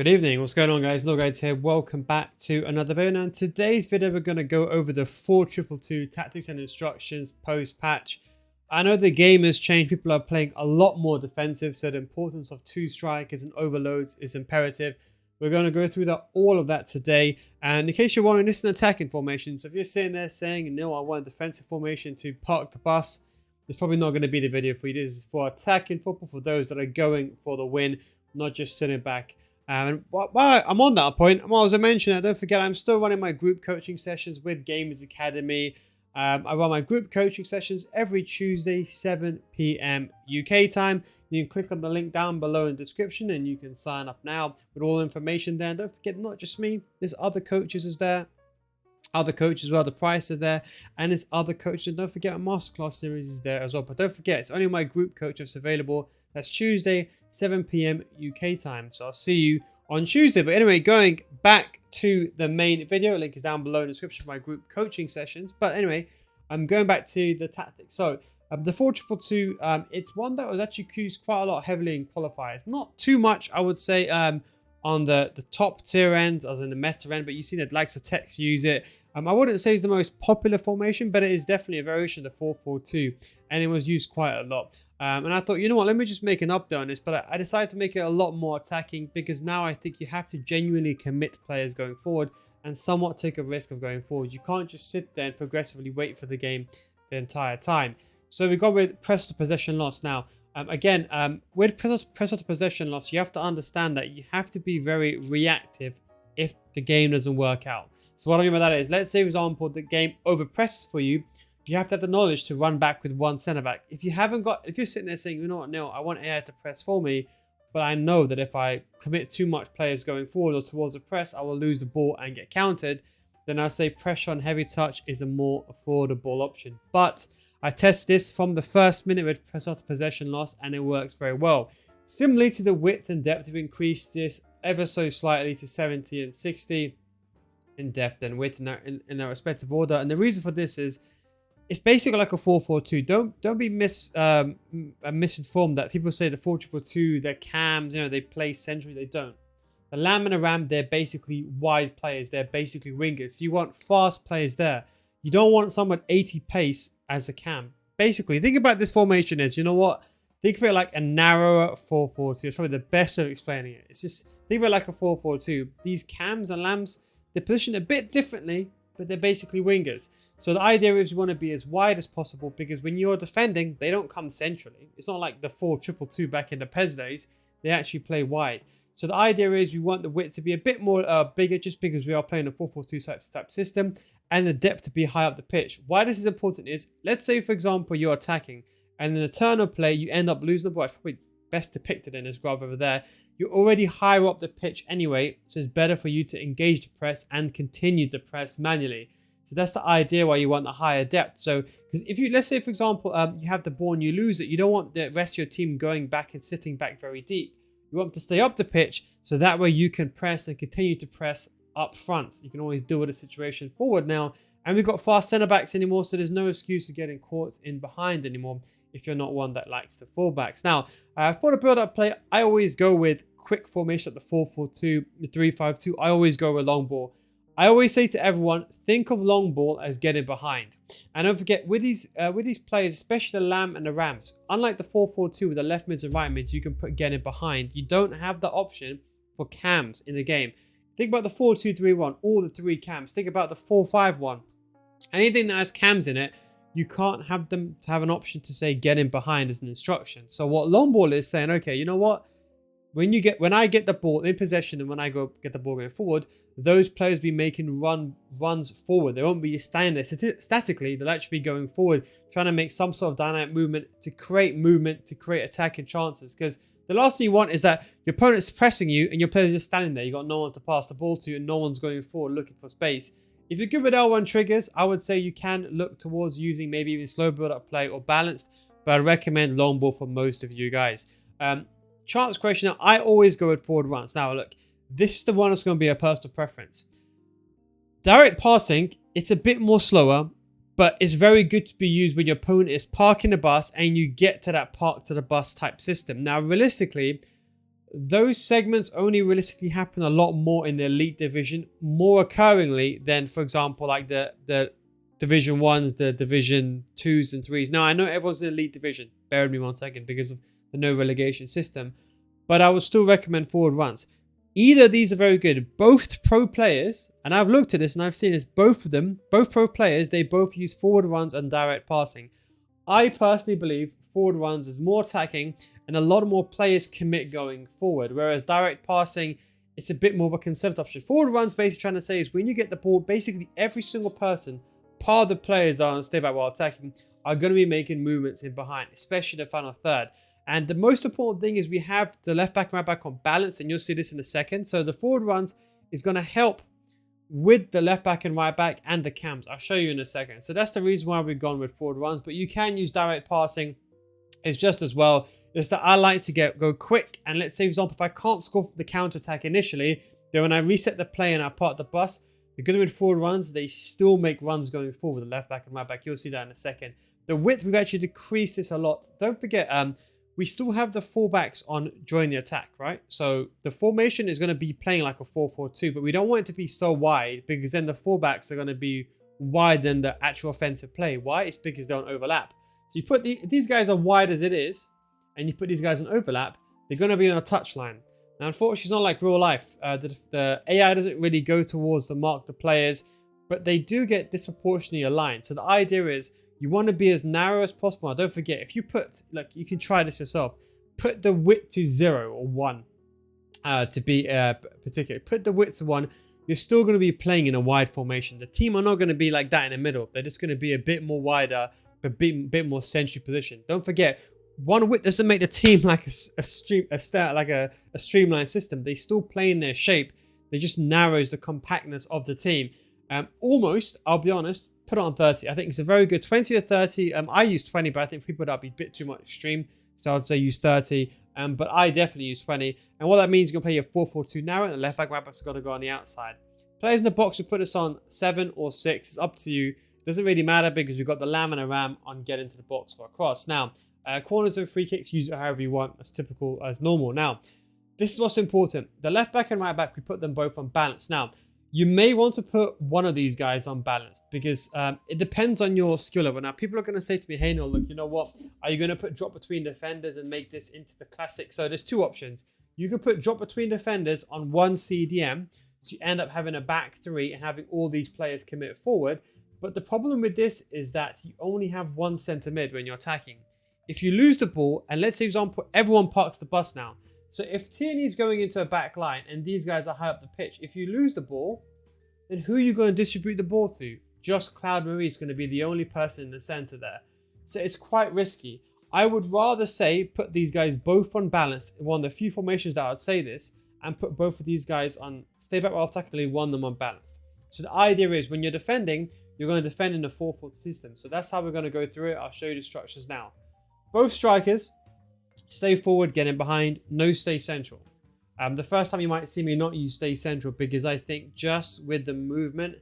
Good evening, what's going on guys? NealGuides here, welcome back to another video. Now in today's video we're going to go over the 4-2-2 tactics and instructions post-patch. I know the game has changed, people are playing a lot more defensive, so the importance of 2 strikers and overloads is imperative. We're going to go through all of that today, and in case you're wondering, this is an attacking formation, so if you're sitting there saying, no, I want a defensive formation to park the bus, it's probably not going to be the video for you. This is for attacking football, for those that are going for the win, not just sitting back. And while I'm on that point, as I mentioned, don't forget I'm still running my group coaching sessions with Gamers Academy. I run my group coaching sessions every Tuesday, 7 p.m. UK time. You can click on the link down below in the description and you can sign up now with all information there. And don't forget, not just me, there's other coaches as there. Other coaches as well, the price are there, and there's other coaches. And don't forget, a masterclass series is there as well. But don't forget, it's only my group coach that's available. That's Tuesday, 7 p.m. UK time. So I'll see you on Tuesday. But anyway, going back to the main video, link is down below in the description for my group coaching sessions. But anyway, I'm going back to the tactics. So the 4-2-2, it's one that was actually used quite a lot heavily in qualifiers. Not too much, I would say, on the top tier end, as in the meta end, but you see that likes of Tex use it. I wouldn't say it's the most popular formation, but it is definitely a variation of the 4-4-2, and it was used quite a lot. And I thought, you know what, let me just make an update on this, but I decided to make it a lot more attacking because now I think you have to genuinely commit players going forward and somewhat take a risk of going forward. You can't just sit there and progressively wait for the game the entire time. So we got with press to possession loss now. With press to possession loss, you have to understand that you have to be very reactive if the game doesn't work out. So what I mean by that is, let's say, for example, the game overpresses for you, you have to have the knowledge to run back with one centre back. If you're sitting there saying, you know what, no, I want AI to press for me, but I know that if I commit too much players going forward or towards the press, I will lose the ball and get countered, then I say pressure on heavy touch is a more affordable option. But I test this from the first minute with press out possession loss, and it works very well. Similarly to the width and depth, we've increased this ever so slightly to 70 and 60 in depth and width in their respective order. And the reason for this is it's basically like a 4-4-2. Don't be misinformed that people say the 4-2-2, they're cams, you know, they play centrally. They don't. The Lamb and the Ram, they're basically wide players. They're basically wingers. So you want fast players there. You don't want someone 80 pace as a cam. Basically, think about this formation as, you know what? Think of it like a narrower 4-4-2. It's probably the best way of explaining it. It's just, think of it like a 4-4-2. These cams and lambs, they're positioned a bit differently, but they're basically wingers. So the idea is you want to be as wide as possible because when you're defending, they don't come centrally. It's not like the 4-2-2 back in the PES days. They actually play wide. So the idea is we want the width to be a bit more bigger just because we are playing a 4-4-2 type system, and the depth to be high up the pitch. Why this is important is, let's say, for example, you're attacking and in the turn of play, you end up losing the ball. It's probably best depicted in this graph over there. You're already higher up the pitch anyway, so it's better for you to engage the press and continue the press manually. So that's the idea why you want the higher depth. So, because if you, let's say, for example, you have the ball and you lose it, you don't want the rest of your team going back and sitting back very deep. You want them to stay up the pitch, so that way you can press and continue to press up front. You can always deal with the situation forward now. And we've got fast centre backs anymore, so there's no excuse for getting caught in behind anymore if you're not one that likes the fullbacks. Now, for the build-up play, I always go with quick formation at the 4-4-2, the 3-5-2. I always go with long ball. I always say to everyone, think of long ball as getting behind. And don't forget, with these players, especially the Lamb and the Rams, unlike the 4-4-2 with the left mids and right mids, you can put getting behind. You don't have the option for cams in the game. Think about the 4-2-3-1, all the 3 cams. Think about the 4-5-1. Anything that has cams in it, you can't have them to have an option to say getting behind as an instruction. So what long ball is saying, okay, you know what? When I get the ball in possession and when I go get the ball going forward, those players will be making runs forward. They won't be standing there statically. They'll actually be going forward, trying to make some sort of dynamic movement, to create attacking chances. Because the last thing you want is that your opponent's pressing you and your player's just standing there. You've got no one to pass the ball to and no one's going forward looking for space. If you're good with L1 triggers, I would say you can look towards using maybe even slow build-up play or balanced, but I recommend long ball for most of you guys. Chance creation, now I always go with forward runs. Now look, this is the one that's going to be a personal preference. Direct passing, it's a bit more slower, but it's very good to be used when your opponent is parking the bus and you get to that park to the bus type system. Now realistically, those segments only realistically happen a lot more in the elite division, more occurringly than, for example, like the division 1s, the division 2s and 3s. Now, I know everyone's in the elite division, bear with me 1 second, because of the no relegation system, but I would still recommend forward runs. Either of these are very good. Both pro players, and I've looked at this and I've seen this, both of them, both pro players, they both use forward runs and direct passing. I personally believe forward runs is more attacking and a lot more players commit going forward, whereas direct passing, it's a bit more of a conservative option. Forward runs basically trying to say is when you get the ball, basically every single person, part of the players that are on stay back while attacking, are going to be making movements in behind, especially the final third. And the most important thing is we have the left back and right back on balance, and you'll see this in a second. So the forward runs is going to help with the left back and right back and the cams. I'll show you in a second. So that's the reason why we've gone with forward runs, but you can use direct passing. It's just as well. It's that I like to go quick. And let's say, for example, if I can't score the counter attack initially, then when I reset the play and I part the bus, the good with forward runs, they still make runs going forward, the left back and right back. You'll see that in a second. The width, we've actually decreased this a lot. Don't forget, we still have the fullbacks on join the attack, right? So the formation is going to be playing like a 4-4-2, but we don't want it to be so wide because then the fullbacks are going to be wider than the actual offensive play. Why? It's because they don't overlap. So you put these guys are wide as it is, and you put these guys on overlap, they're going to be on a touchline. Now, unfortunately, it's not like real life. The AI doesn't really go towards the mark the players, but they do get disproportionately aligned. So the idea is you want to be as narrow as possible. Now, don't forget, if you put, like, you can try this yourself, put the width to 0 or 1 to be particular. Put the width to 1. You're still going to be playing in a wide formation. The team are not going to be like that in the middle. They're just going to be a bit more wider, but a bit more centrally positioned. Don't forget, one width doesn't make the team like a streamlined system. They still play in their shape. They just narrows the compactness of the team. Almost, I'll be honest, put it on 30. I think it's a very good 20 to 30. I use 20, but I think for people that'd be a bit too much extreme. So I'd say use 30. But I definitely use 20. And what that means, you're going to play a 4-4-2 narrow, and the left back, right back's got to go on the outside. Players in the box, we put this on 7 or 6. It's up to you. It doesn't really matter because you've got the lamb and a ram on get into the box for a cross. Now, corners and free kicks, use it however you want, as typical, as normal. Now, this is what's important. The left back and right back, we put them both on balance. Now, you may want to put one of these guys unbalanced because it depends on your skill level. Now, people are going to say to me, hey, Neil, look, you know what? Are you going to put drop between defenders and make this into the classic? So there's two options. You can put drop between defenders on one CDM. So you end up having a back three and having all these players commit forward. But the problem with this is that you only have one centre mid when you're attacking. If you lose the ball, and let's say, for example, everyone parks the bus now. So if Tierney is going into a back line and these guys are high up the pitch, if you lose the ball, then who are you going to distribute the ball to? Just Cloud Marie is going to be the only person in the centre there. So it's quite risky. I would rather say put these guys both on balance, one of the few formations that I would say this, and put both of these guys on stay back while technically one them on balanced. So the idea is when you're defending, you're going to defend in a 4-4 system. So that's how we're going to go through it. I'll show you the structures now. Both strikers, stay forward, get in behind, no stay central. The first time you might see me not use stay central because I think just with the movement,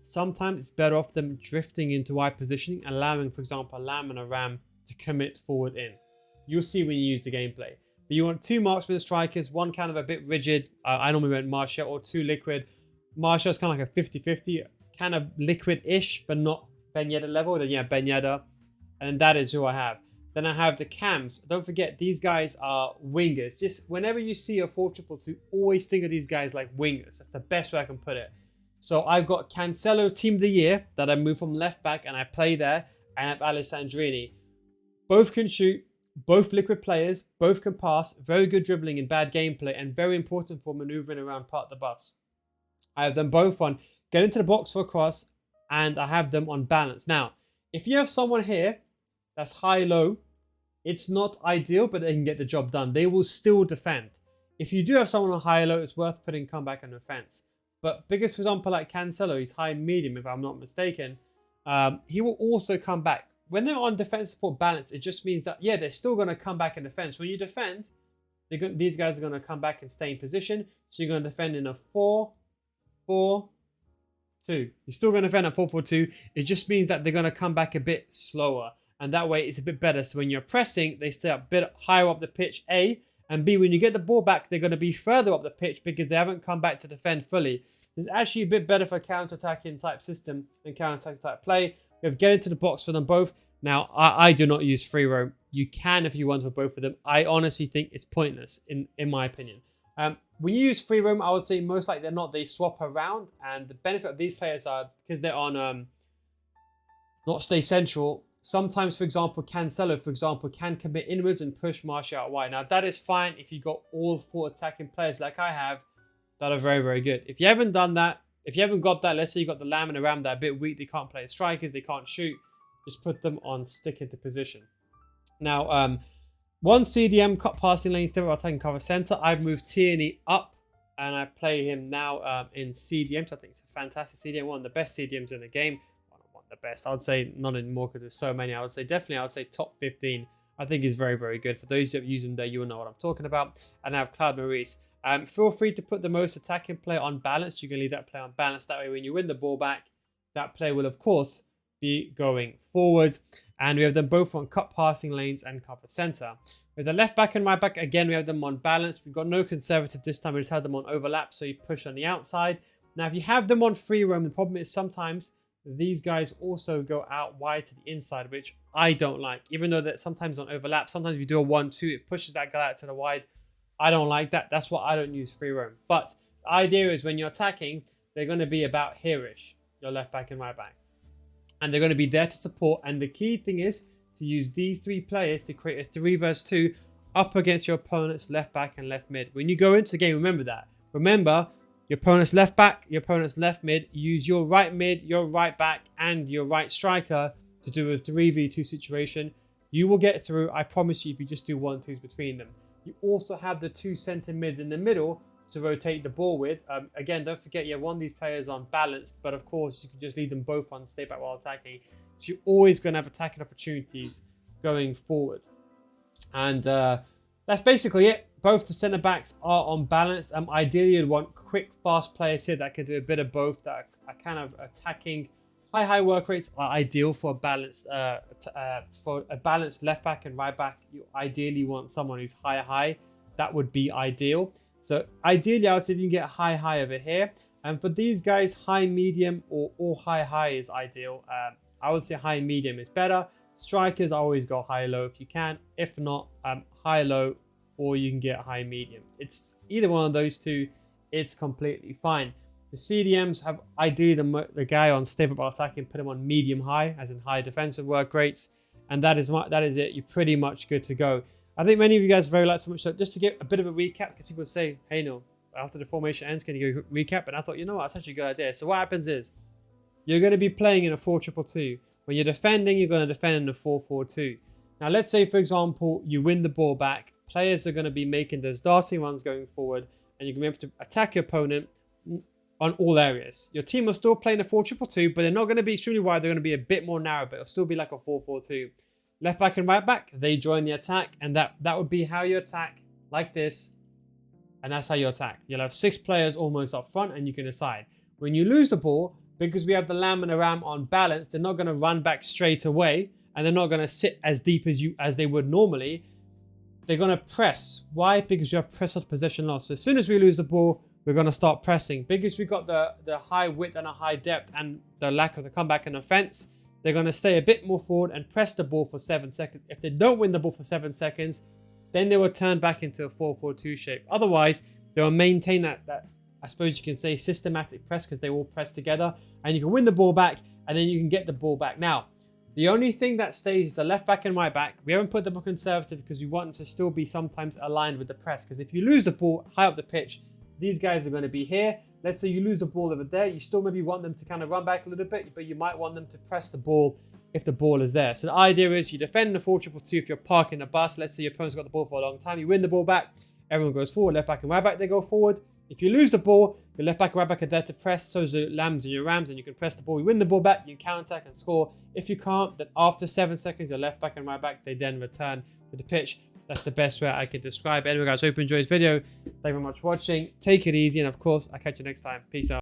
sometimes it's better off them drifting into wide positioning, allowing, for example, a lamb and a ram to commit forward in. You'll see when you use the gameplay. But you want two marksman strikers, one kind of a bit rigid. I normally went Martial, or two liquid. Martial is kind of like a 50-50, kind of liquid-ish, but not Ben Yedder level. Then yeah, Ben Yedder. And that is who I have. Then I have the cams. Don't forget, these guys are wingers. Just whenever you see a 4-2-2, always think of these guys like wingers. That's the best way I can put it. So I've got Cancelo Team of the Year that I move from left back and I play there. And I have Alessandrini. Both can shoot. Both liquid players. Both can pass. Very good dribbling and bad gameplay. And very important for maneuvering around part of the bus. I have them both on get into the box for a cross. And I have them on balance. Now, if you have someone here that's high-low, it's not ideal, but they can get the job done. They will still defend. If you do have someone on high-low, it's worth putting comeback and defense. But because, for example, like Cancelo, he's high-medium, if I'm not mistaken, he will also come back. When they're on defense support balance, it just means that, yeah, they're still going to come back in defense. When you defend, these guys are going to come back and stay in position. So you're going to defend in a 4-4-2. You're still going to defend at 4-4-2. It just means that they're going to come back a bit slower. And that way it's a bit better. So when you're pressing, they stay a bit higher up the pitch, A. And B, when you get the ball back, they're going to be further up the pitch because they haven't come back to defend fully. It's actually a bit better for counter-attacking type system than counter-attacking type play. We have get into the box for them both. Now, I do not use free roam. You can if you want for both of them. I honestly think it's pointless, in my opinion. When you use free roam, I would say most likely they're not. They swap around. And the benefit of these players are, because they're on not stay central, sometimes, for example, Cancelo, for example, can commit inwards and push Martial out wide. Now, that is fine if you got all 4 attacking players like I have that are very, very good. If you haven't done that, if you haven't got that, let's say you got the Lam and Aram that are a bit weak, they can't play as strikers, they can't shoot, just put them on stick into position. Now, one CDM, cut passing lane, step up attacking cover center. I've moved Tierney up and I play him now in CDMs. I think it's a fantastic CDM, one of the best CDMs in the game. The best, I would say not anymore because there's so many. I would say top 15. I think is very, very good. For those that use them there, you will know what I'm talking about. And I have Claude Maurice. Feel free to put the most attacking player on balance. You can leave that player on balance. That way, when you win the ball back, that player will, of course, be going forward. And we have them both on cut passing lanes and cover center. With the left back and right back, again, we have them on balance. We've got no conservative this time. We just had them on overlap, so you push on the outside. Now, if you have them on free roam, the problem is sometimes these guys also go out wide to the inside, which I don't like. Even though that sometimes on overlap, sometimes if you do a 1-2, it pushes that guy out to the wide. I don't like that. That's why I don't use free roam. But the idea is when you're attacking, they're going to be about here-ish, your left back and right back. And they're going to be there to support. And the key thing is to use these 3 players to create a 3 versus 2 up against your opponent's left back and left mid. When you go into the game, remember that. Remember, your opponent's left back, your opponent's left mid. Use your right mid, your right back, and your right striker to do a 3v2 situation. You will get through, I promise you, if you just do 1-2s between them. You also have the 2 center mids in the middle to rotate the ball with. Again, don't forget you have one of these players on balanced, but of course you can just leave them both on stay back while attacking. So you're always going to have attacking opportunities going forward. And that's basically it. Both the centre backs are unbalanced. Ideally, you'd want quick, fast players here that can do a bit of both. That are kind of attacking. High work rates are ideal for a balanced left back and right back. You ideally want someone who's high. That would be ideal. So ideally, I would say if you can get high over here. And for these guys, high, medium, or all high is ideal. I would say high, medium is better. Strikers, always go high-low if you can. If not, high-low, or you can get high medium. It's either one of those two, it's completely fine. The CDMs have ideally the guy on step up attacking, put him on medium high, as in high defensive work rates, and that is it. You're pretty much good to go. I think many of you guys very like so much. So just to get a bit of a recap, because people say, hey no, after the formation ends, can you go recap? And I thought, you know what, that's actually a good idea. So what happens is you're going to be playing in a 4-2-2. When you're defending, you're going to defend in a 4-4-2. Now let's say, for example, you win the ball back. Players are going to be making those darting runs going forward, and you're going to be able to attack your opponent on all areas. Your team will still play in a 4-2-2, but they're not going to be extremely wide. They're going to be a bit more narrow, but it'll still be like a 4-4-2. Left back and right back, they join the attack, and that would be how you attack, like this, and that's how you attack. You'll have 6 players almost up front, and you can decide. When you lose the ball, because we have the Lamb and the Ram on balance, they're not going to run back straight away, and they're not going to sit as deep as they would normally. They're going to press. Why? Because you have press of possession loss. So as soon as we lose the ball, we're going to start pressing. Because we've got the high width and a high depth and the lack of the comeback and offense, they're going to stay a bit more forward and press the ball for 7 seconds. If they don't win the ball for 7 seconds, then they will turn back into a 4-4-2 shape. Otherwise, they'll maintain that I suppose you can say systematic press, because they all press together, and you can win the ball back, and then you can get the ball back. Now, the only thing that stays is the left back and right back. We haven't put them on conservative because we want them to still be sometimes aligned with the press. Because if you lose the ball high up the pitch, these guys are going to be here. Let's say you lose the ball over there. You still maybe want them to kind of run back a little bit, but you might want them to press the ball if the ball is there. So the idea is you defend the 4-2-2 if you're parking a bus. Let's say your opponent's got the ball for a long time. You win the ball back. Everyone goes forward. Left back and right back, they go forward. If you lose the ball, your left back and right back are there to press. So is the Lambs and your Rams, and you can press the ball. You win the ball back, you can counter attack and score. If you can't, then after 7 seconds, your left back and right back, they then return to the pitch. That's the best way I can describe it. Anyway, guys, hope you enjoyed this video. Thank you very much for watching. Take it easy, and of course, I'll catch you next time. Peace out.